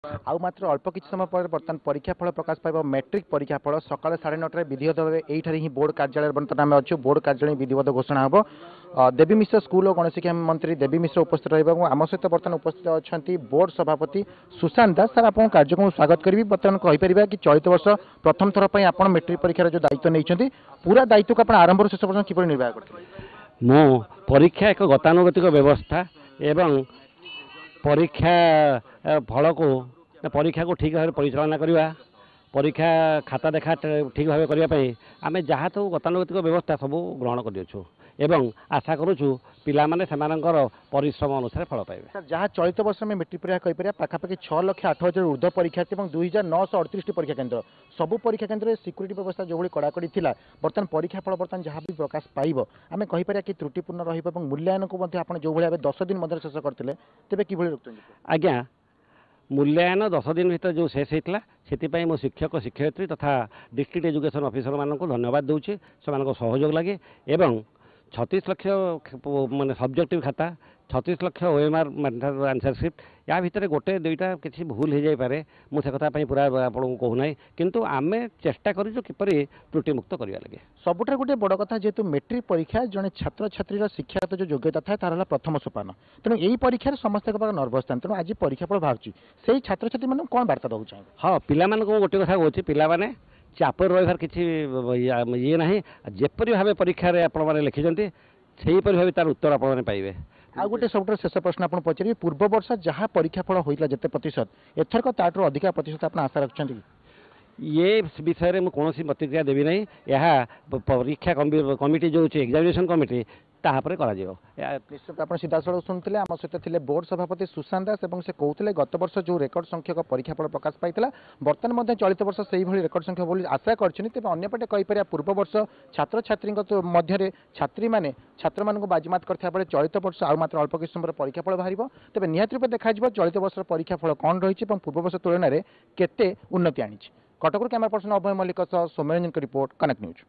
आउ मात्र अल्प किसी समय पर बर्तमान परीक्षा फल प्रकाश पाइब मैट्रिक परीक्षा फल सकाल 9:30 विधिवत भाव यही ही बोर्ड कार्यालय बर्तमान आम अच्छे बोर्ड कार्यालय विधिवत घोषणा हम देवी मिश्र स्कूल और गणशिक्षा मंत्री देवी मिश्र उपस्थित रहा आम सहित बर्तमान उपस्थित अच्छा बोर्ड सभापति सुशांत दास सर आप कार्यक्रम स्वागत करी बर्तमान कहीपर कि चलित वर्ष प्रथम थर पर आप मैट्रिक परीक्षार जो दायित्व नहीं पूरा दायित्व को आरंभ शेष पर्यटन किपर निर्वाह करते मो परीक्षा एक गतानुगतिक व्यवस्था एवं परीक्षा फल को परीक्षा को ठीक भाव परिचालना करवा परीक्षा खाता देखा ठीक भाव करने आम जहाँ तो गतानुगतिक व्यवस्था सब ग्रहण करूँ एवं आशा करुचु पिला माने सेमानकर परिश्रम अनुसार फल पाइबे। जहाँ चलित वर्ष में मैट्रिक परीक्षा कहीपर पाखापाखि 6,08,000 ऊर्ध्व परीक्षार्थी और 2,938 परीक्षा केन्द्र सबू परीक्षा केन्द्र सिक्यूरीटी व्यवस्था जो कड़ाकड़ी था बर्तमान परीक्षा फल बर्तमान जहाँ भी प्रकाश पाइब आम कहीपर कि त्रुटिपूर्ण रहा मूल्यांकन को जो भाई 10 दिन मध्य शेष करते तेज कि आज्ञा मूल्यांकन 10 दिन भर जो शेष होता से मो शिक्षक शिक्षयित्री तथा डिस्ट्रिक्ट एजुकेशन ऑफिसर मान धन्यवाद दूचे से सहयोग लगे एवं 36 लाख माने सब्जेक्टिव खाता 36 लाख ओएमआर आंसरसीट या भितर गोटे दुईटा किसी भूल हो जाए मुझे कथा पूरा आपको कहूना किंतु आम चेष्टा करूँ किपर त्रुटि मुक्त करने लगे सबुठ गोटे बड़ कथा जेहेतु मैट्रिक परीक्षा जड़े छात्र छात्री शिक्षागत जो योग्यता था तार प्रथम सोपान तेणु यही परीक्षा समस्त नर्भस था तेणु आज परीक्षा फल बाहर से छात्र छात्री मैंने कौन बार्ता देना चाहिए। हाँ पिला गोटे कथा कहूँ पिला चापर रही किसी ये ना जेपरी भाव परीक्षा आपने लिखिं से भाव तार उत्तर आपने पाइबे। आ गोटे सब शेष प्रश्न आप पचारे पूर्व वर्ष जहाँ परीक्षा फल होता जिते प्रतिशत एथरक ताठू अधिक प्रतिशत आप आशा रखते ये विषय में कौन प्रतिक्रिया देवी ना यह परीक्षा कमिटी जो एग्जामिनेशन कमिटी तापर निश्चित आप सीधा सड़क शुणुते आम सहित थे बोर्ड सभापति सुशांत दास और से कहते गत वर्ष जो रेकर्ड संख्यक परीक्षा फल प्रकाश पाई बर्तमान चलित वर्ष से रेकर्ड संख्या बोली आशा करपटे कहीपर पूर्व वर्ष छात्र छात्री मध्य छात्री मैंने छात्र मान बाजीमात करते चलित वर्ष आ मात्र अल्प किसी समय परीक्षा फल बाहर तेज निहत रूप देखा चलित वर्ष परीक्षा फल कौन रही पूर्व वर्ष तुलन में केते उन्नति आनी। Cuttack camera person Abhay Mallik Soumyaranjan report connect news.